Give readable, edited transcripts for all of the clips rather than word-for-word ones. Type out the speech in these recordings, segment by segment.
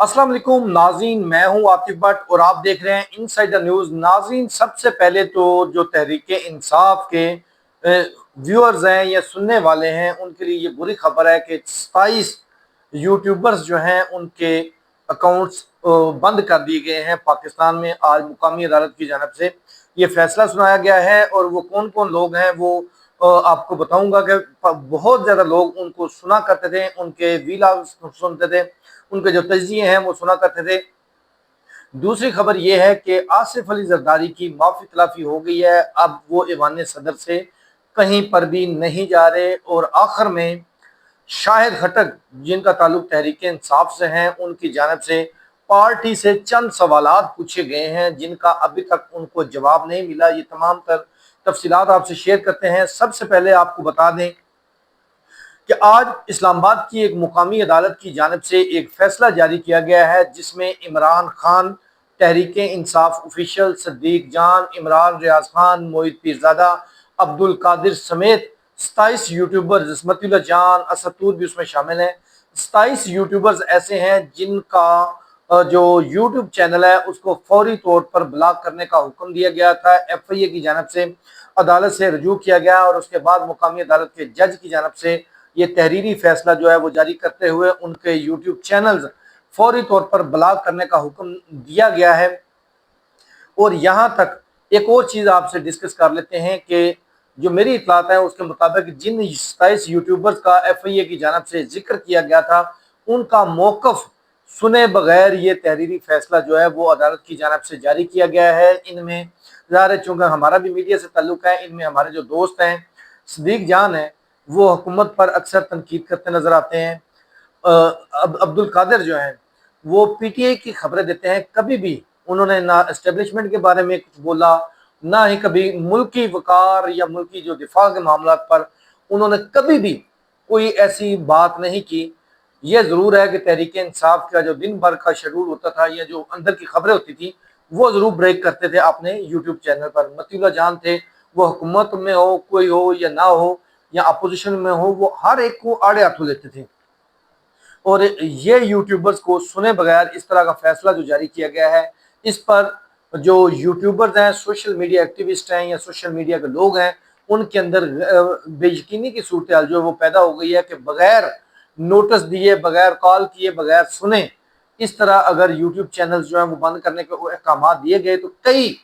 अस्सलाम वालेकुम नाज़रीन, मैं हूं आतिफ भट्ट और आप देख रहे हैं इनसाइड द न्यूज़। नाज़रीन, सबसे पहले तो जो तहरीक इंसाफ के व्यूअर्स हैं या सुनने वाले हैं उनके लिए ये बुरी खबर है कि 27 यूट्यूबर्स जो हैं उनके अकाउंट्स बंद कर दिए गए हैं पाकिस्तान में। आज मुकामी अदालत की जानब से ये फैसला सुनाया गया है और वो कौन कौन लोग हैं वो आपको बताऊंगा कि बहुत ज़्यादा लोग उनको सुना करते थे, उनके वीलॉग सुनते थे, उनके जो तज्जिए हैं वो सुना करते थे। दूसरी खबर ये है कि आसिफ अली जरदारी की माफी तलाफी हो गई है, अब वो ईवान सदर से कहीं पर भी नहीं जा रहे। और आखिर में शाहिद खटक जिनका ताल्लुक तहरीक इंसाफ से हैं, उनकी जानब से पार्टी से चंद सवालात पूछे गए हैं जिनका अभी तक उनको जवाब नहीं मिला। ये तमाम तर तफसीलात आपसे शेयर करते हैं। सबसे पहले आपको बता दें कि आज इस्लामाबाद की एक मुकामी अदालत की जानब से एक फैसला जारी किया गया है जिसमें इमरान खान, तहरीक इंसाफ ऑफिशियल, सदीक जान, इमरान रियाज खान, मोहित पीरजादा, अब्दुल कादिर समेत 27 यूट्यूबर्स, इसमतुल्लाह जान, असदूर भी उसमें शामिल हैं। 27 यूट्यूबर्स ऐसे हैं जिनका जो यूट्यूब चैनल है उसको फौरी तौर पर ब्लॉक करने का हुक्म दिया गया था। FIA की जानब से अदालत से रजू किया गया और उसके बाद मुकामी अदालत के जज की जानब से ये तहरीरी फैसला जो है वो जारी करते हुए उनके यूट्यूब चैनल्स फौरी तौर पर ब्लॉक करने का हुक्म दिया गया है। और यहाँ तक एक और चीज़ आपसे डिस्कस कर लेते हैं कि जो मेरी इतलात है उसके मुताबिक जिन 27 यूट्यूबर्स का FIA की जानब से जिक्र किया गया था उनका मौक़िफ़ सुने बगैर ये तहरीरी फैसला जो है वो अदालत की जानब से जारी किया गया है। इनमें ज़ाहिर चूँकि हमारा भी मीडिया से ताल्लुक़ है, इनमें हमारे जो दोस्त हैं सदीक जान है वो हुकूमत पर अक्सर तनकीद करते नज़र आते हैं। अब्दुल कादिर जो हैं वो PTI की खबरें देते हैं, कभी भी उन्होंने ना इस्टेब्लिशमेंट के बारे में कुछ बोला, ना ही कभी मुल्की वकार या मुल्की जो दिफा के मामला पर उन्होंने कभी भी कोई ऐसी बात नहीं की। यह ज़रूर है कि तहरीक इंसाफ का जो दिन भर का शेड्यूल होता था या जो अंदर की खबरें होती थी वो ज़रूर ब्रेक करते थे अपने यूट्यूब चैनल पर। मतीउल्लाह जान थे, वो हुकूमत में हो कोई हो या ना हो या अपोजिशन में हो, वो हर एक को आड़े हाथों लेते थे। और ये यूट्यूबर्स को सुने बगैर इस तरह का फैसला जो जारी किया गया है, इस पर जो यूट्यूबर्स हैं, सोशल मीडिया एक्टिविस्ट हैं या सोशल मीडिया के लोग हैं, उनके अंदर बेयकीनी की सूरत हाल जो है वो पैदा हो गई है कि बगैर नोटिस दिए, बगैर कॉल किए, बगैर सुने इस तरह अगर यूट्यूब चैनल्स जो है वो बंद करने के अहकाम दिए गए तो कई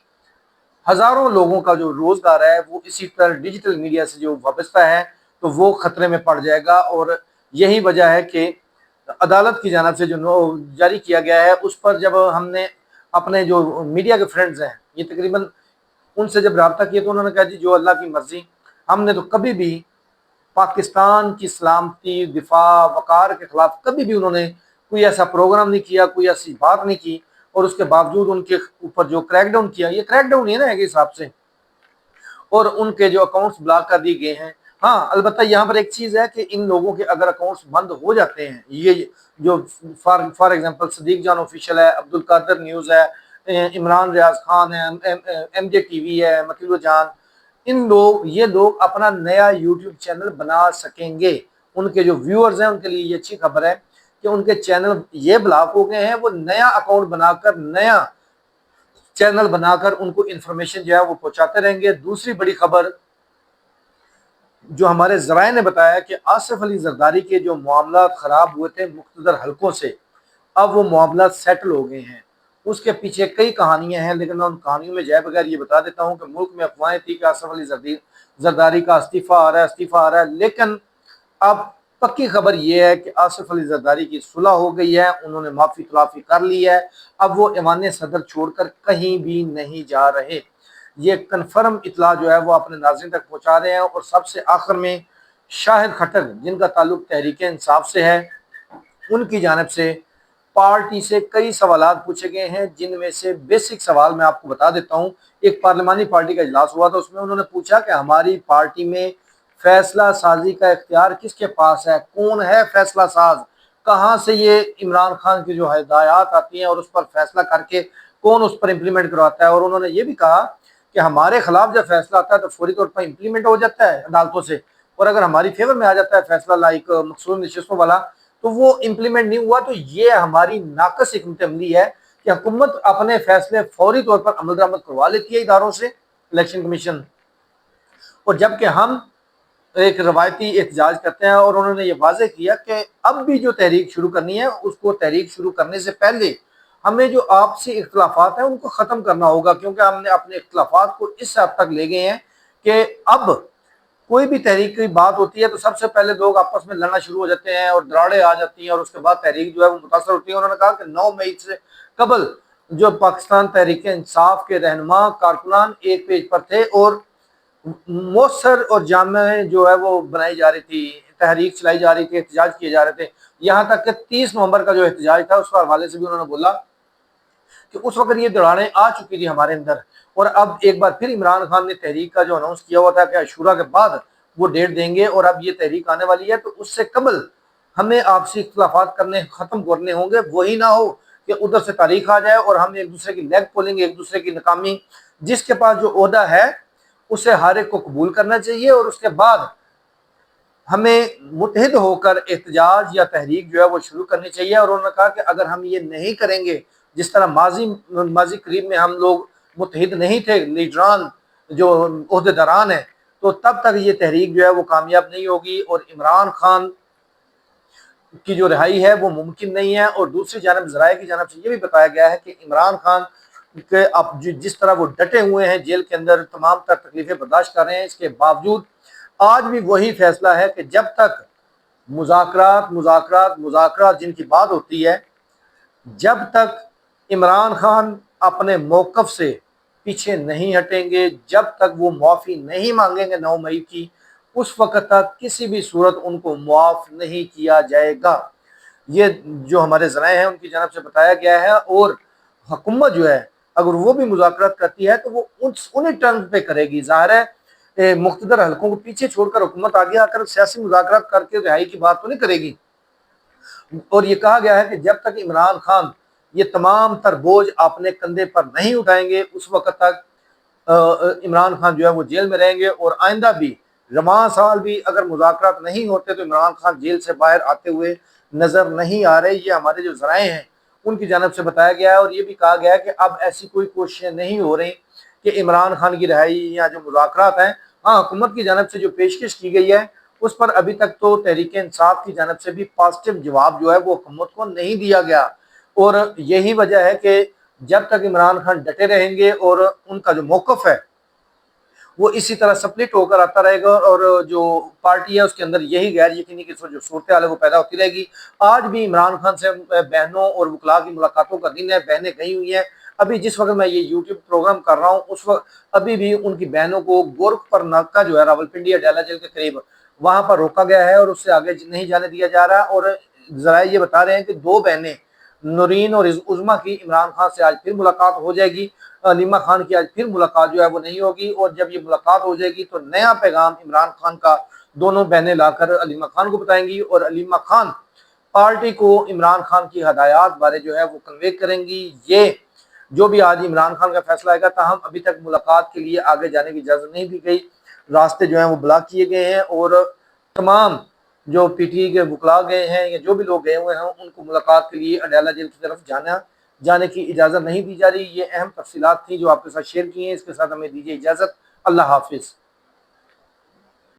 हज़ारों लोगों का जो रोज़गार है वो इसी तरह डिजिटल मीडिया से जो वाबस्ता है तो वो खतरे में पड़ जाएगा। और यही वजह है कि अदालत की जानब से जो जारी किया गया है उस पर जब हमने अपने जो मीडिया के फ्रेंड्स हैं ये तकरीबन उनसे जब रब्ता किया तो उन्होंने कहा जी जो अल्लाह की मर्जी, हमने तो कभी भी पाकिस्तान की सलामती, दिफा, वकार के खिलाफ कभी भी उन्होंने कोई ऐसा प्रोग्राम नहीं किया, कोई ऐसी बात नहीं की। और उसके बावजूद उनके ऊपर जो क्रैकडाउन किया, ये क्रैकडाउन ही है ना एक हिसाब से, और उनके जो अकाउंट्स ब्लॉक कर दिए गए हैं। हाँ, अलबत्ता यहाँ पर एक चीज़ है कि इन लोगों के अगर अकाउंट्स बंद हो जाते हैं, ये जो फॉर एग्जांपल सदीक जान ऑफिशियल है, अब्दुल कादिर न्यूज़ है, इमरान रियाज खान है, MJ TV है, मतीउल्लाह जान, ये लोग अपना नया यूट्यूब चैनल बना सकेंगे। उनके जो व्यूअर्स हैं उनके लिए ये अच्छी खबर है कि उनके चैनल ये ब्लॉक हो गए हैं, वो नया अकाउंट बनाकर, नया चैनल बनाकर उनको इंफॉर्मेशन जो है वो पहुंचाते रहेंगे। दूसरी बड़ी खबर जो हमारे ज़राए ने बताया कि आसिफ अली जरदारी के जो मामला ख़राब हुए थे मुख्तदर हलकों से, अब वो मामला सेटल हो गए हैं। उसके पीछे कई कहानियां हैं, लेकिन मैं उन कहानियों में जाए बगैर ये बता देता हूँ कि मुल्क में अफवाहें थी कि आसिफ अली जरदारी का इस्तीफ़ा आ रहा है, इस्तीफ़ा आ रहा है, लेकिन अब पक्की खबर यह है कि आसिफ अली जरदारी की सुलह हो गई है, उन्होंने माफ़ी तलाफ़ी कर ली है, अब वो ईवान सदर छोड़कर कहीं भी नहीं जा रहे। ये कन्फर्म इतला जो है वो अपने नाज़रीन तक पहुँचा रहे हैं। और सबसे आखिर में शाहिद खटक जिनका ताल्लुक तहरीक इंसाफ से है, उनकी जानब से पार्टी से कई सवालात पूछे गए हैं, जिनमें से बेसिक सवाल मैं आपको बता देता हूँ। एक पार्लिमानी पार्टी का इजलास हुआ था, उसमें उन्होंने पूछा कि हमारी पार्टी में फैसला साजी का इख्तियार किसके पास है, कौन है फैसला साज, कहाँ से ये इमरान खान की जो हिदायत आती हैं और उस पर फैसला करके कौन उस पर इम्प्लीमेंट करवाता है। और उन्होंने ये भी कहा कि हमारे खिलाफ जब फैसला आता है तो फौरी तौर पर इम्प्लीमेंट हो जाता है अदालतों से, और अगर हमारी फेवर में आ जाता है फैसला लाइक मखसूस नशिस्तों वाला تو وہ امپلیمنٹ نہیں ہوا، تو یہ ہماری ناقص حکمت عملی ہے کہ حکومت اپنے فیصلے فوری طور پر عمل درآمد کروا لیتی ہے اداروں سے، الیکشن کمیشن، اور جبکہ ہم ایک روایتی احتجاج کرتے ہیں، اور انہوں نے یہ واضح کیا کہ اب بھی جو تحریک شروع کرنی ہے اس کو تحریک شروع کرنے سے پہلے ہمیں جو آپسی اختلافات ہیں ان کو ختم کرنا ہوگا، کیونکہ ہم نے اپنے اختلافات کو اس حد تک لے گئے ہیں کہ اب کوئی بھی تحریک کی بات ہوتی ہے تو سب سے پہلے لوگ آپس میں لڑنا شروع ہو جاتے ہیں اور دراڑیں آ جاتی ہیں، اور اس کے بعد تحریک جو ہے وہ متاثر ہوتی ہے۔ انہوں نے کہا کہ 9 مئی سے قبل جو پاکستان تحریک انصاف کے رہنما کارکنان ایک پیج پر تھے، اور مؤثر اور جامع جو ہے وہ بنائی جا رہی تھی، تحریک چلائی جا رہی تھی، احتجاج کیے جا رہے تھے، یہاں تک کہ 30 نومبر کا جو احتجاج تھا اس کے حوالے سے بھی انہوں نے بولا کہ اس وقت یہ دوڑانے آ چکی تھی ہمارے اندر، اور اب ایک بار پھر عمران خان نے تحریک کا جو اناؤنس کیا ہوا تھا کہ عاشورہ کے بعد وہ ڈیٹ دیں گے، اور اب یہ تحریک آنے والی ہے، تو اس سے قبل ہمیں آپسی اختلافات ختم کرنے ہوں گے، وہی نہ ہو کہ ادھر سے تاریخ آ جائے اور ہم ایک دوسرے کی لیگ پولنگ، ایک دوسرے کی ناکامی، جس کے پاس جو عہدہ ہے اسے ہر ایک کو قبول کرنا چاہیے، اور اس کے بعد ہمیں متحد ہو کر احتجاج یا تحریک جو ہے وہ شروع کرنی چاہیے۔ اور انہوں نے کہا کہ اگر ہم یہ نہیں کریں گے، جس طرح ماضی قریب میں ہم لوگ متحد نہیں تھے، لیڈران جو عہدیداران ہیں، تو تب تک یہ تحریک جو ہے وہ کامیاب نہیں ہوگی، اور عمران خان کی جو رہائی ہے وہ ممکن نہیں ہے۔ اور دوسری جانب ذرائع کی جانب سے یہ بھی بتایا گیا ہے کہ عمران خان کہ اب جس طرح وہ ڈٹے ہوئے ہیں جیل کے اندر، تمام تر تکلیفیں برداشت کر رہے ہیں، اس کے باوجود آج بھی وہی فیصلہ ہے کہ جب تک مذاکرات جن کی بات ہوتی ہے، جب تک عمران خان اپنے موقف سے پیچھے نہیں ہٹیں گے، جب تک وہ معافی نہیں مانگیں گے 9 مئی کی، اس وقت تک کسی بھی صورت ان کو معاف نہیں کیا جائے گا۔ یہ جو ہمارے ذرائع ہیں ان کی جانب سے بتایا گیا ہے، اور حکومت جو ہے اگر وہ بھی مذاکرات کرتی ہے تو وہ انہیں ٹرمز پہ کرے گی۔ ظاہر ہے مقتدر حلقوں کو پیچھے چھوڑ کر حکومت آگے آ کر سیاسی مذاکرات کر کے رہائی کی بات تو نہیں کرے گی، اور یہ کہا گیا ہے کہ جب تک عمران خان یہ تمام تر بوجھ اپنے کندھے پر نہیں اٹھائیں گے اس وقت تک عمران خان جو ہے وہ جیل میں رہیں گے، اور آئندہ بھی رواں سال بھی اگر مذاکرات نہیں ہوتے تو عمران خان جیل سے باہر آتے ہوئے نظر نہیں آ رہے۔ یہ ہمارے جو ذرائع ہیں ان کی جانب سے بتایا گیا ہے، اور یہ بھی کہا گیا ہے کہ اب ایسی کوئی کوششیں نہیں ہو رہی کہ عمران خان کی رہائی یا جو مذاکرات ہیں، ہاں حکومت کی جانب سے جو پیشکش کی گئی ہے اس پر ابھی تک تو تحریک انصاف کی جانب سے بھی پازیٹو جواب جو ہے وہ حکومت کو نہیں دیا گیا، اور یہی وجہ ہے کہ جب تک عمران خان ڈٹے رہیں گے اور ان کا جو موقف ہے وہ اسی طرح سپلٹ ہو کر آتا رہے گا، اور جو پارٹی ہے اس کے اندر یہی غیر یقینی کی جو صورتحال ہے وہ پیدا ہوتی رہے گی۔ آج بھی عمران خان سے بہنوں اور وکلاء کی ملاقاتوں کا دن ہے، بہنیں گئی ہوئی ہیں، ابھی جس وقت میں یہ یوٹیوب پروگرام کر رہا ہوں اس وقت ابھی بھی ان کی بہنوں کو گورکھپور ناکہ جو ہے راولپنڈی اڈیالہ جیل کے قریب وہاں پر روکا گیا ہے، اور اس سے آگے نہیں جانے دیا جا رہا، اور ذرائع یہ بتا رہے ہیں کہ 2 بہنیں نورین اور عظمیٰ کی عمران خان سے آج پھر ملاقات ہو جائے گی، علیمہ خان کی آج پھر ملاقات جو ہے وہ نہیں ہوگی، اور جب یہ ملاقات ہو جائے گی تو نیا پیغام عمران خان کا دونوں بہنیں لا کر علیمہ خان کو بتائیں گی، اور علیمہ خان پارٹی کو عمران خان کی ہدایات بارے جو ہے وہ کنوے کریں گی۔ یہ جو بھی آج عمران خان کا فیصلہ آئے گا، تاہم ابھی تک ملاقات کے لیے آگے جانے کی اجازت نہیں دی گئی، راستے جو ہیں وہ بلاک کیے گئے ہیں، اور تمام جو پی ٹی آئی کے وکلاء گئے ہیں یا جو بھی لوگ گئے ہوئے ہیں ان کو ملاقات کے لیے اڈیالہ جیل کی طرف جانے کی اجازت نہیں دی جا رہی۔ یہ اہم تفصیلات تھیں جو آپ کے ساتھ شیئر کی ہیں، اس کے ساتھ ہمیں دیجیے اجازت۔ اللہ حافظ۔